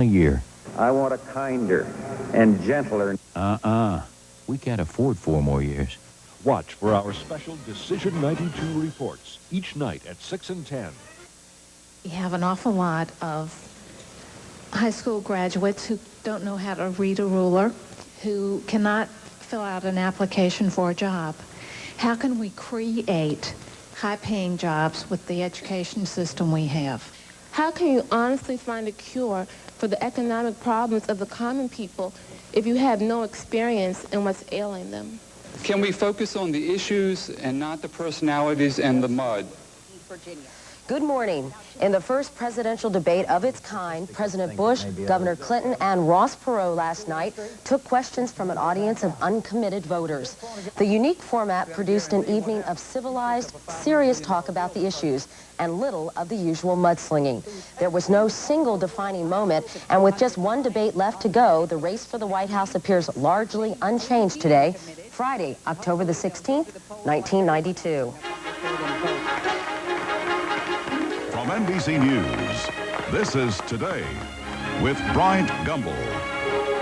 a year. I want a kinder and gentler. We can't afford 4 more years. Watch for our special Decision 92 reports each night at 6 and 10. We have an awful lot of high school graduates who don't know how to read a ruler, who cannot fill out an application for a job. How can we create high-paying jobs with the education system we have? How can you honestly find a cure for the economic problems of the common people if you have no experience in what's ailing them? Can we focus on the issues and not the personalities and the mud? Virginia. Good morning. In the first presidential debate of its kind, President Bush, Governor Clinton, and Ross Perot last night took questions from an audience of uncommitted voters. The unique format produced an evening of civilized, serious talk about the issues and little of the usual mudslinging. There was no single defining moment, and with just one debate left to go, the race for the White House appears largely unchanged today, Friday, October the 16th, 1992. From NBC News, this is Today with Bryant Gumbel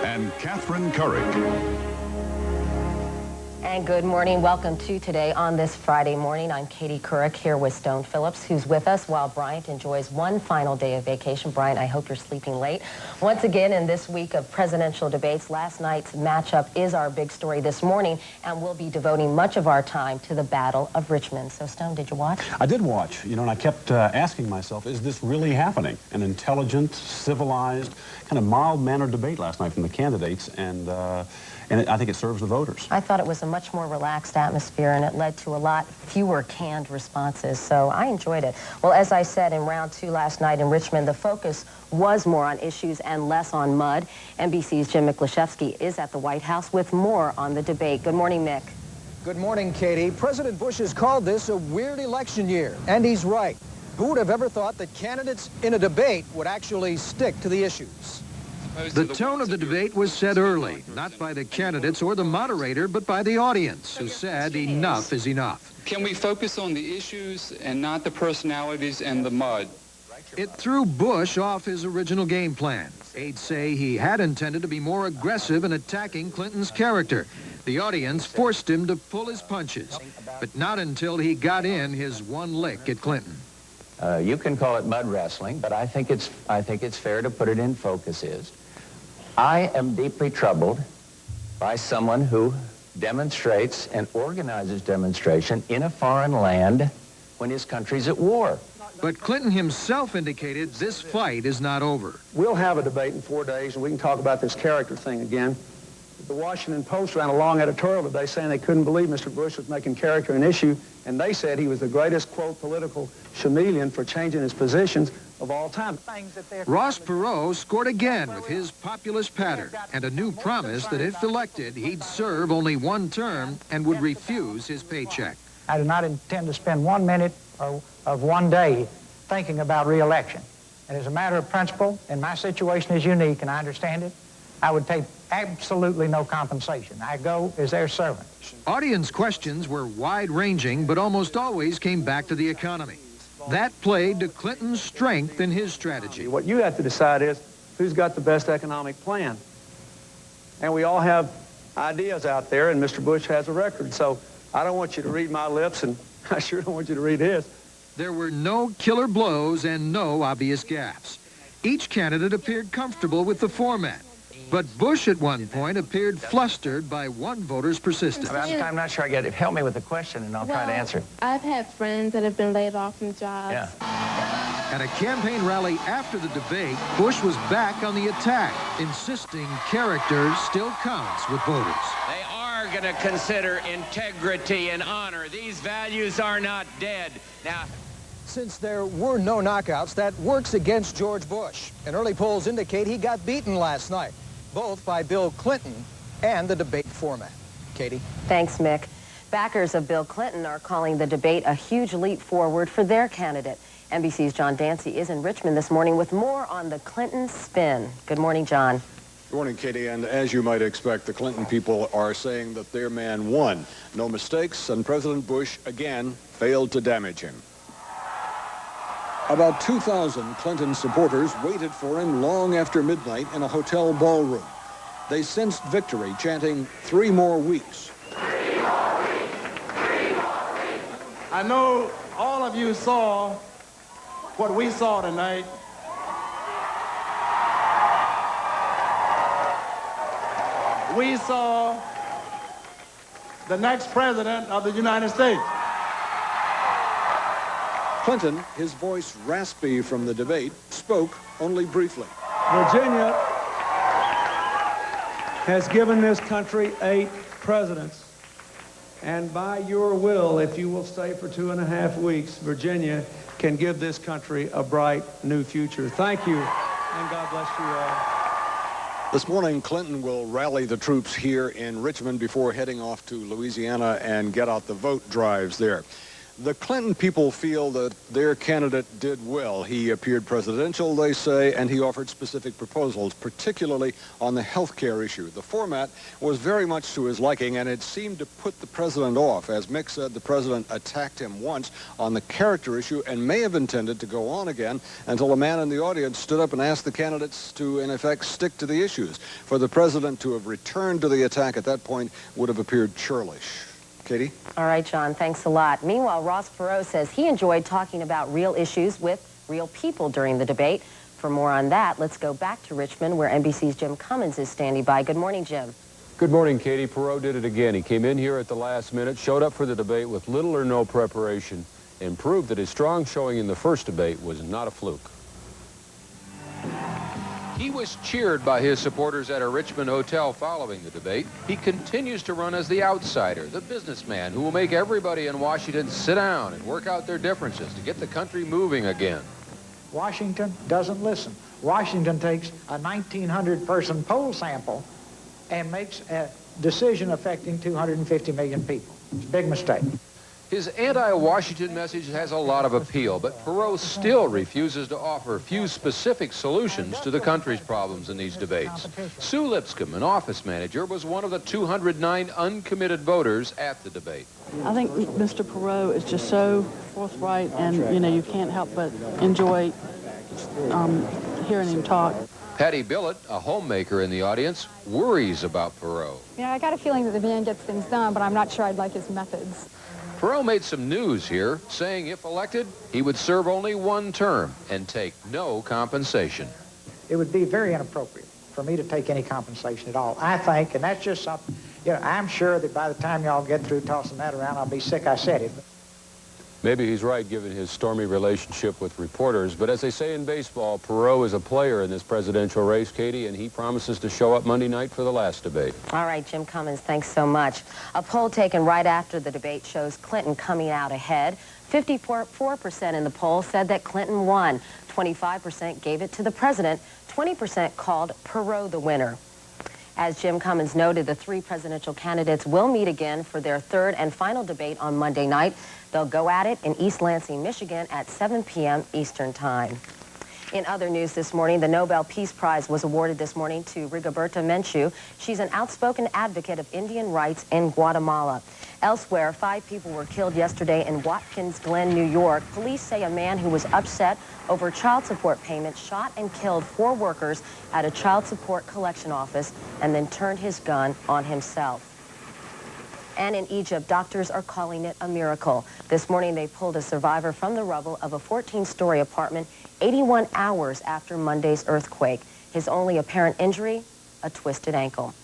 and Katherine Couric. And good morning. Welcome to Today on this Friday morning. I'm Katie Couric here with Stone Phillips, who's with us while Bryant enjoys one final day of vacation. Bryant, I hope you're sleeping late. Once again, in this week of presidential debates, last night's matchup is our big story this morning, and we'll be devoting much of our time to the Battle of Richmond. So, Stone, did you watch? I did watch, and I kept asking myself, is this really happening? An intelligent, civilized, kind of mild-mannered debate last night from the candidates, and I think it serves the voters. I thought it was a much more relaxed atmosphere, and it led to a lot fewer canned responses, so I enjoyed it. Well, as I said in round 2 last night in Richmond, the focus was more on issues and less on mud. NBC's Jim Miklaszewski is at the White House with more on the debate. Good morning, Mick. Good morning, Katie. President Bush has called this a weird election year, and he's right. Who would have ever thought that candidates in a debate would actually stick to the issues? The tone of the debate was set early, not by the candidates or the moderator, but by the audience, who said enough is enough. Can we focus on the issues and not the personalities and the mud? It threw Bush off his original game plan. Aides say he had intended to be more aggressive in attacking Clinton's character. The audience forced him to pull his punches, but not until he got in his one lick at Clinton. You can call it mud wrestling, but I think it's fair to put it in focus is, I am deeply troubled by someone who demonstrates and organizes demonstration in a foreign land when his country's at war. But Clinton himself indicated this fight is not over. We'll have a debate in 4 days, and we can talk about this character thing again. The Washington Post ran a long editorial today saying they couldn't believe Mr. Bush was making character an issue, and they said he was the greatest, quote, political chameleon for changing his positions of all time. Ross Perot scored again with his populist patter and a new promise that if elected, he'd serve only one term and would refuse his paycheck. I do not intend to spend 1 minute of one day thinking about re-election. And as a matter of principle, and my situation is unique and I understand it, I would take absolutely no compensation. I go as their servant. Audience questions were wide-ranging, but almost always came back to the economy. That played to Clinton's strength in his strategy. What you have to decide is who's got the best economic plan. And we all have ideas out there, and Mr. Bush has a record. So I don't want you to read my lips, and I sure don't want you to read his. There were no killer blows and no obvious gaffes. Each candidate appeared comfortable with the format. But Bush at one point appeared flustered by one voter's persistence. I'm not sure I get it. Help me with the question and I'll try to answer it. I've had friends that have been laid off from jobs. Yeah. At a campaign rally after the debate, Bush was back on the attack, insisting character still counts with voters. They are going to consider integrity and honor. These values are not dead. Now, since there were no knockouts, that works against George Bush. And early polls indicate he got beaten last night, both by Bill Clinton and the debate format. Katie? Thanks, Mick. Backers of Bill Clinton are calling the debate a huge leap forward for their candidate. NBC's John Dancy is in Richmond this morning with more on the Clinton spin. Good morning, John. Good morning, Katie. And as you might expect, the Clinton people are saying that their man won. No mistakes, and President Bush again failed to damage him. About 2,000 Clinton supporters waited for him long after midnight in a hotel ballroom. They sensed victory, chanting, 3 more weeks. 3 more weeks. 3 more weeks. I know all of you saw what we saw tonight. We saw the next president of the United States. Clinton, his voice raspy from the debate, spoke only briefly. Virginia has given this country 8 presidents. And by your will, if you will stay for 2.5 weeks, Virginia can give this country a bright new future. Thank you, and God bless you all. This morning, Clinton will rally the troops here in Richmond before heading off to Louisiana and get out the vote drives there. The Clinton people feel that their candidate did well. He appeared presidential, they say, and he offered specific proposals, particularly on the health care issue. The format was very much to his liking, and it seemed to put the president off. As Mick said, the president attacked him once on the character issue and may have intended to go on again until a man in the audience stood up and asked the candidates to, in effect, stick to the issues. For the president to have returned to the attack at that point would have appeared churlish. Katie? All right, John, thanks a lot. Meanwhile, Ross Perot says he enjoyed talking about real issues with real people during the debate. For more on that, let's go back to Richmond, where NBC's Jim Cummins is standing by. Good morning, Jim. Good morning, Katie. Perot did it again. He came in here at the last minute, showed up for the debate with little or no preparation, and proved that his strong showing in the first debate was not a fluke. He was cheered by his supporters at a Richmond hotel following the debate. He continues to run as the outsider, the businessman who will make everybody in Washington sit down and work out their differences to get the country moving again. Washington doesn't listen. Washington takes a 1,900-person poll sample and makes a decision affecting 250 million people. It's a big mistake. His anti-Washington message has a lot of appeal, but Perot still refuses to offer few specific solutions to the country's problems in these debates. Sue Lipscomb, an office manager, was one of the 209 uncommitted voters at the debate. I think Mr. Perot is just so forthright, and, you know, you can't help but enjoy hearing him talk. Patty Billett, a homemaker in the audience, worries about Perot. Yeah, I got a feeling that the man gets things done, but I'm not sure I'd like his methods. Perot made some news here, saying if elected, he would serve only 1 term and take no compensation. It would be very inappropriate for me to take any compensation at all. I think, and that's just something, you know, I'm sure that by the time y'all get through tossing that around, I'll be sick I said it. Maybe he's right, given his stormy relationship with reporters. But as they say in baseball, Perot is a player in this presidential race, Katie, and he promises to show up Monday night for the last debate. All right, Jim Cummins, thanks so much. A poll taken right after the debate shows Clinton coming out ahead. 54% in the poll said that Clinton won. 25% gave it to the president. 20% called Perot the winner. As Jim Cummins noted, the 3 presidential candidates will meet again for their 3rd and final debate on Monday night. They'll go at it in East Lansing, Michigan at 7 p.m. Eastern Time. In other news this morning, the Nobel Peace Prize was awarded this morning to Rigoberta Menchú. She's an outspoken advocate of Indian rights in Guatemala. Elsewhere, 5 people were killed yesterday in Watkins Glen, New York. Police say a man who was upset over child support payments shot and killed 4 workers at a child support collection office and then turned his gun on himself. And in Egypt, doctors are calling it a miracle. This morning, they pulled a survivor from the rubble of a 14-story apartment 81 hours after Monday's earthquake. His only apparent injury, a twisted ankle.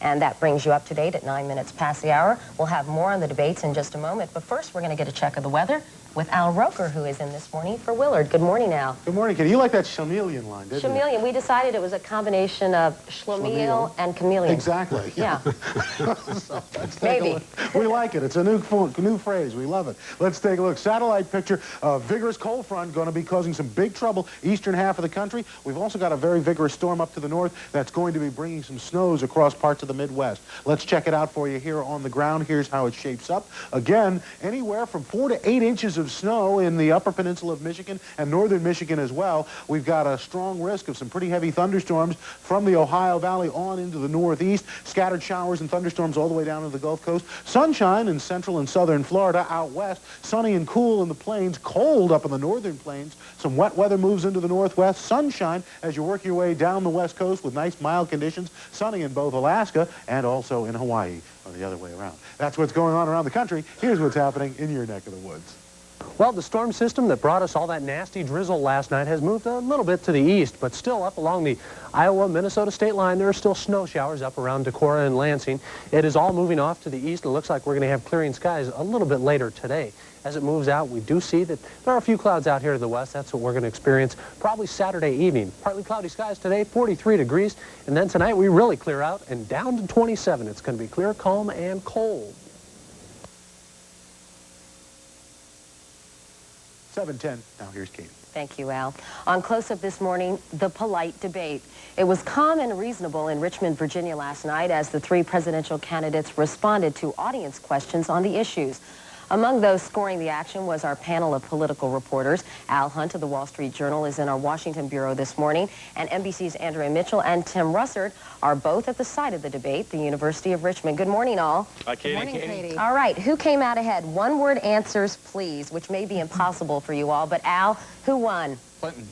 And that brings you up to date at 9 minutes past the hour. We'll have more on the debates in just a moment. But first, we're going to get a check of the weather with Al Roker, who is in this morning for Willard. Good morning, Al. Good morning, Kitty. You like that chameleon line, didn't you? Chameleon. We decided it was a combination of schlemiel and chameleon. Exactly. Yeah. So Maybe. We like it. It's a new phrase. We love it. Let's take a look. Satellite picture. A vigorous cold front going to be causing some big trouble eastern half of the country. We've also got a very vigorous storm up to the north that's going to be bringing some snows across parts of the Midwest. Let's check it out for you here on the ground. Here's how it shapes up. Again, anywhere from 4 to 8 inches of of snow in the upper peninsula of Michigan and northern Michigan as well. We've got a strong risk of some pretty heavy thunderstorms from the Ohio Valley on into the northeast. Scattered showers and thunderstorms all the way down to the Gulf Coast. Sunshine in central and southern Florida. Out west, sunny and cool in the plains. Cold up in the northern plains. Some wet weather moves into the northwest. Sunshine as you work your way down the west coast with nice mild conditions. Sunny in both Alaska and also in Hawaii, or the other way around. That's what's going on around the country. Here's what's happening in your neck of the woods. Well, the storm system that brought us all that nasty drizzle last night has moved a little bit to the east, but still up along the Iowa-Minnesota state line, there are still snow showers up around Decorah and Lansing. It is all moving off to the east, and it looks like we're going to have clearing skies a little bit later today. As it moves out, we do see that there are a few clouds out here to the west. That's what we're going to experience probably Saturday evening. Partly cloudy skies today, 43 degrees, and then tonight we really clear out and down to 27. It's going to be clear, calm, and cold. 7:10. Now here's Katie. Thank you, Al. On Close-Up this morning, the polite debate. It was calm and reasonable in Richmond, Virginia last night as the three presidential candidates responded to audience questions on the issues. Among those scoring the action was our panel of political reporters. Al Hunt of the Wall Street Journal is in our Washington bureau this morning, and NBC's Andrea Mitchell and Tim Russert are both at the site of the debate, the University of Richmond. Good morning, all. Hi, Katie. Good morning, Katie. All right, who came out ahead? One-word answers, please, which may be impossible for you all, but Al, who won? Clinton.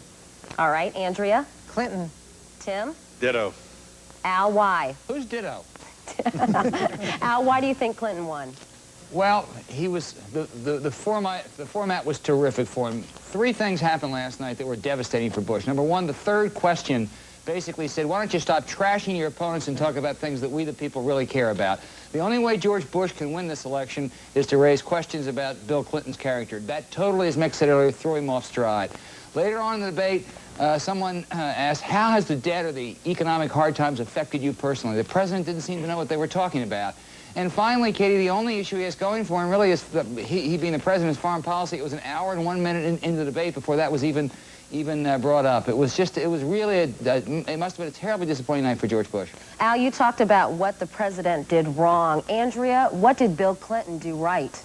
All right, Andrea? Clinton. Tim? Ditto. Al, why? Who's ditto? Al, why do you think Clinton won? Well, he was the format was terrific for him. Three things happened last night that were devastating for Bush. Number one, the third question basically said, why don't you stop trashing your opponents and talk about things that we the people really care about? The only way George Bush can win this election is to raise questions about Bill Clinton's character. That totally, as Mick said earlier, threw him off stride. Later on in the debate, someone asked, how has the debt or the economic hard times affected you personally? The president didn't seem to know what they were talking about. And finally, Katie, the only issue he has going for him really is he being the president's foreign policy. It was an hour and 1 minute into the debate before that was even brought up. It was really, it must have been a terribly disappointing night for George Bush. Al, you talked about what the president did wrong. Andrea, what did Bill Clinton do right?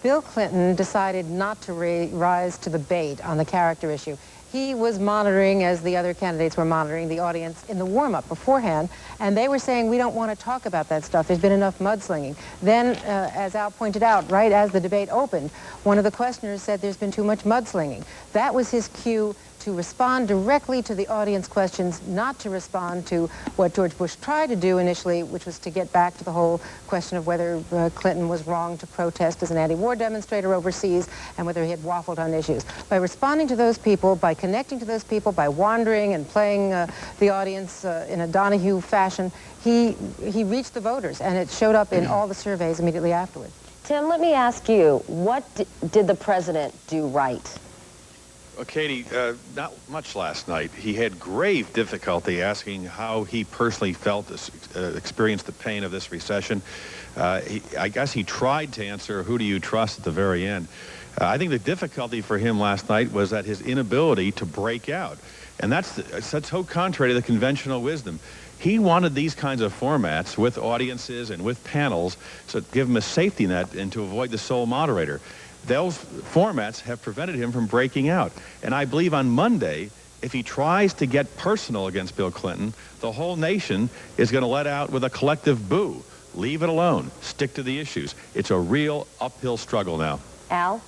Bill Clinton decided not to rise to the bait on the character issue. He was monitoring, as the other candidates were monitoring, the audience in the warm-up beforehand, and they were saying, we don't want to talk about that stuff. There's been enough mudslinging. Then, as Al pointed out, right as the debate opened, one of the questioners said there's been too much mudslinging. That was his cue to respond directly to the audience questions, not to respond to what George Bush tried to do initially, which was to get back to the whole question of whether Clinton was wrong to protest as an anti-war demonstrator overseas and whether he had waffled on issues. By responding to those people, by connecting to those people, by wandering and playing the audience in a Donahue fashion, he reached the voters, and it showed up in all the surveys immediately afterward. Tim, let me ask you, what did the president do right? Well, Katie, not much last night. He had grave difficulty asking how he personally felt, experienced the pain of this recession. I guess he tried to answer, who do you trust, at the very end. I think the difficulty for him last night was that his inability to break out. And that's so contrary to the conventional wisdom. He wanted these kinds of formats with audiences and with panels to give him a safety net and to avoid the sole moderator. Those formats have prevented him from breaking out. And I believe on Monday, if he tries to get personal against Bill Clinton, the whole nation is going to let out with a collective boo. Leave it alone. Stick to the issues. It's a real uphill struggle now. Al?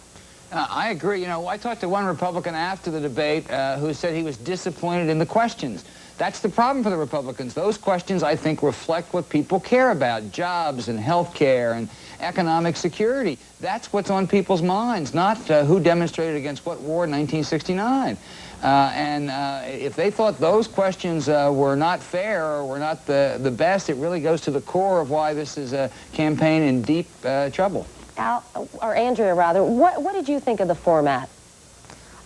I agree. You know, I talked to one Republican after the debate who said he was disappointed in the questions. That's the problem for the Republicans. Those questions, I think, reflect what people care about, jobs and health care and economic security. That's what's on people's minds, not who demonstrated against what war in 1969. If they thought those questions were not fair or were not the best, it really goes to the core of why this is a campaign in deep trouble. Al, or Andrea, rather, what did you think of the format?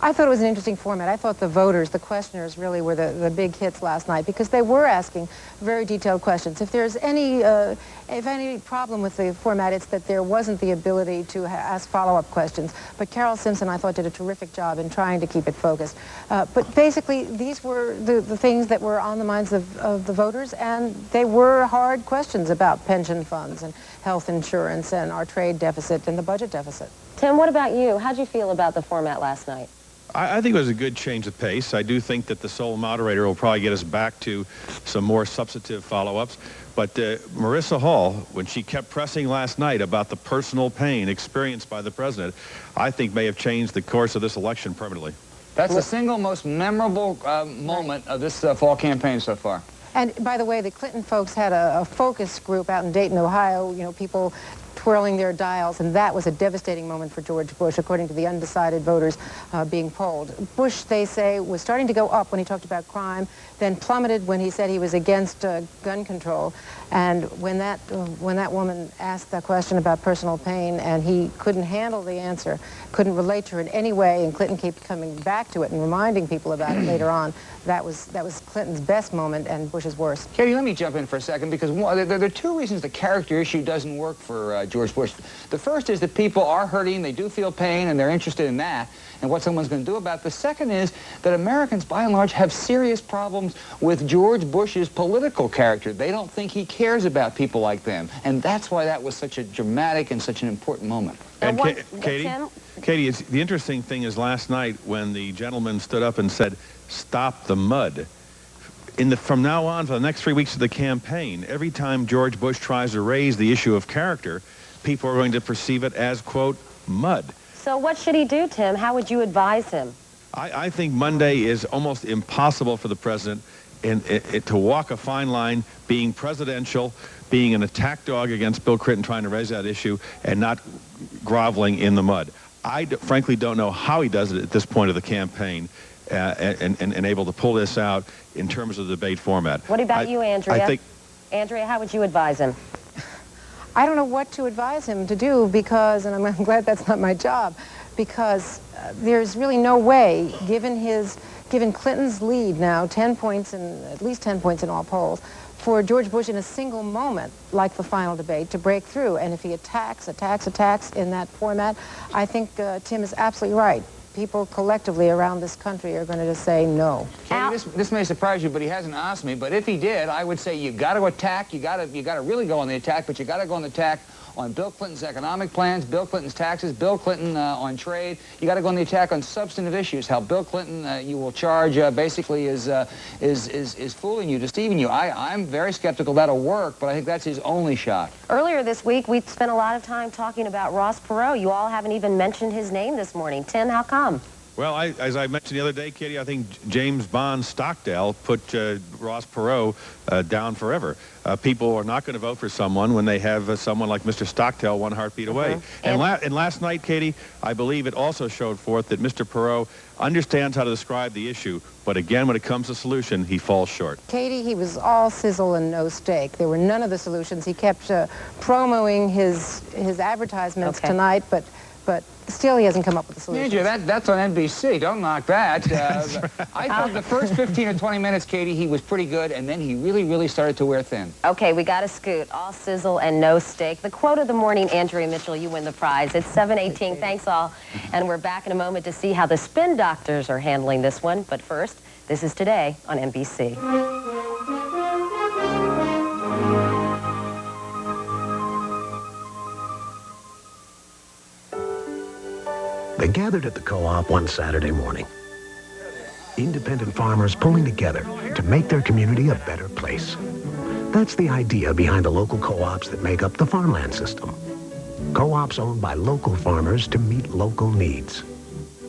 I thought it was an interesting format. I thought the voters, the questioners, really were the big hits last night because they were asking very detailed questions. If there's any problem with the format, it's that there wasn't the ability to ask follow-up questions. But Carol Simpson, I thought, did a terrific job in trying to keep it focused. But basically, these were the things that were on the minds of the voters, and they were hard questions about pension funds and health insurance and our trade deficit and the budget deficit. Tim, what about you? How'd you feel about the format last night? I think it was a good change of pace. I do think that the sole moderator will probably get us back to some more substantive follow-ups. But Marissa Hall, when she kept pressing last night about the personal pain experienced by the president, I think may have changed the course of this election permanently. That's the single most memorable moment of this fall campaign so far. And by the way, the Clinton folks had a focus group out in Dayton, Ohio, you know, people twirling their dials, and that was a devastating moment for George Bush, according to the undecided voters being polled. Bush, they say, was starting to go up when he talked about crime, then plummeted when he said he was against gun control. And when that woman asked that question about personal pain, and he couldn't handle the answer, couldn't relate to her in any way, and Clinton kept coming back to it and reminding people about it later on, that was Clinton's best moment and Bush's worst. Katie, let me jump in for a second, because there are two reasons the character issue doesn't work for George Bush. The first is that people are hurting, they do feel pain, and they're interested in that and what someone's going to do about it. The second is that Americans, by and large, have serious problems with George Bush's political character. They don't think he cares about people like them, and that's why that was such a dramatic and such an important moment. And Katie, the interesting thing is last night when the gentleman stood up and said, "Stop the mud." From now on, for the next 3 weeks of the campaign, every time George Bush tries to raise the issue of character, people are going to perceive it as, quote, mud. So what should he do, Tim? How would you advise him? I think Monday is almost impossible for the president to walk a fine line, being presidential, being an attack dog against Bill Clinton, trying to raise that issue, and not groveling in the mud. I frankly don't know how he does it at this point of the campaign. And able to pull this out in terms of the debate format. What about you, Andrea? Andrea, how would you advise him? I don't know what to advise him to do because, and I'm glad that's not my job, because there's really no way, given Clinton's lead now, at least 10 points in all polls, for George Bush in a single moment, like the final debate, to break through. And if he attacks in that format, I think Tim is absolutely right. People collectively around this country are going to just say no. Katie, this may surprise you, but he hasn't asked me. But if he did, I would say you got to attack. You got to really go on the attack. But you got to go on the attack on Bill Clinton's economic plans, Bill Clinton's taxes, Bill Clinton on trade. You got to go on the attack on substantive issues. How Bill Clinton, you will charge, basically is fooling you, deceiving you. I'm very skeptical that'll work, but I think that's his only shot. Earlier this week, we spent a lot of time talking about Ross Perot. You all haven't even mentioned his name this morning. Tim, how come? Well, as I mentioned the other day, Katie, I think James Bond Stockdale put Ross Perot down forever. People are not going to vote for someone when they have someone like Mr. Stockdale one heartbeat away. And last night, Katie, I believe it also showed forth that Mr. Perot understands how to describe the issue, but again, when it comes to solution, he falls short. Katie, he was all sizzle and no steak. There were none of the solutions. He kept promoting his advertisements tonight, but still he hasn't come up with a solution. Andrea, that's on NBC. Don't knock that. I thought the first 15 or 20 minutes, Katie, he was pretty good, and then he really started to wear thin. Okay, we got to scoot. All sizzle and no steak. The quote of the morning, Andrea Mitchell, you win the prize. It's 7:18. Thanks, all. And we're back in a moment to see how the spin doctors are handling this one. But first, this is Today on NBC. They gathered at the co-op one Saturday morning. Independent farmers pulling together to make their community a better place. That's the idea behind the local co-ops that make up the farmland system. Co-ops owned by local farmers to meet local needs.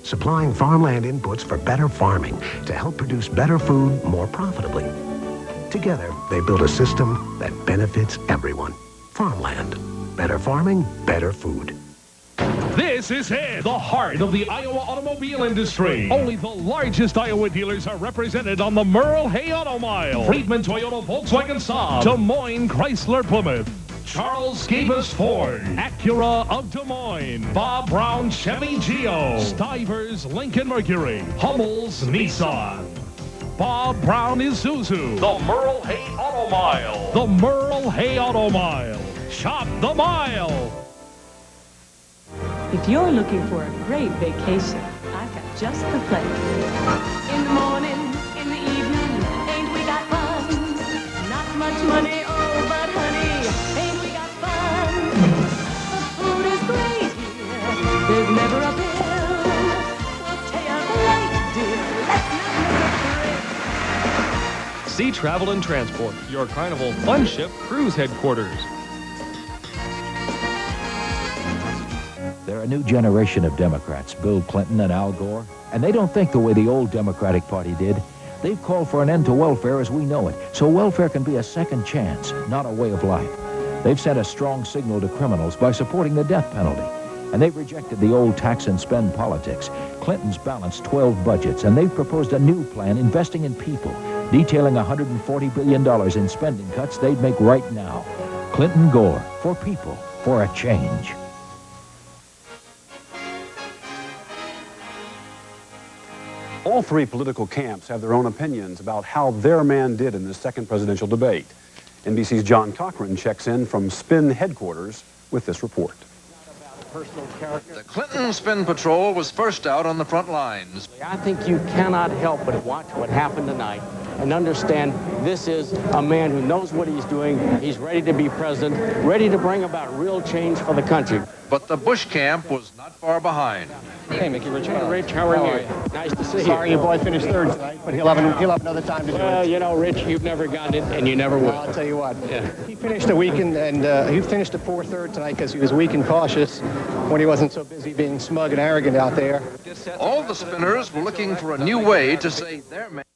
Supplying farmland inputs for better farming to help produce better food more profitably. Together, they build a system that benefits everyone. Farmland. Better farming, better food. This is it, the heart of the Iowa automobile industry. Only the largest Iowa dealers are represented on the Merle Hay Auto Mile. Friedman Toyota Volkswagen Saab, Des Moines Chrysler Plymouth, Charles Gabus Ford, Acura of Des Moines, Bob Brown Chevy Geo, Stivers Lincoln Mercury, Hummel's Nissan, Bob Brown Isuzu. The Merle Hay Auto Mile. The Merle Hay Auto Mile. Shop the mile. If you're looking for a great vacation, I've got just the place. In the morning, in the evening, ain't we got fun? Not much money, oh, but honey, ain't we got fun? The food is great here. There's Sea Travel and Transport, your Carnival Fun Ship cruise headquarters. They're a new generation of Democrats, Bill Clinton and Al Gore, and they don't think the way the old Democratic Party did. They've called for an end to welfare as we know it, so welfare can be a second chance, not a way of life. They've sent a strong signal to criminals by supporting the death penalty, and they've rejected the old tax and spend politics. Clinton's balanced 12 budgets, and they've proposed a new plan investing in people, detailing $140 billion in spending cuts they'd make right now. Clinton Gore, for people, for a change. All three political camps have their own opinions about how their man did in the second presidential debate. NBC's John Cochran checks in from Spin headquarters with this report. The Clinton Spin Patrol was first out on the front lines. I think you cannot help but watch what happened tonight and understand this is a man who knows what he's doing. He's ready to be president, ready to bring about real change for the country. But the Bush camp was not far behind. Hey, Mickey, Rich. Hey, Rich, how are you? Nice to see you. Sorry your boy finished third tonight, but he'll have another time to do it. Well, you know, Rich, you've never gotten it, and you never will. Well, I'll tell you what. Yeah. He finished a weak and he finished a poor third tonight because he was weak and cautious when he wasn't so busy being smug and arrogant out there. All the spinners were looking for a new way to say their man.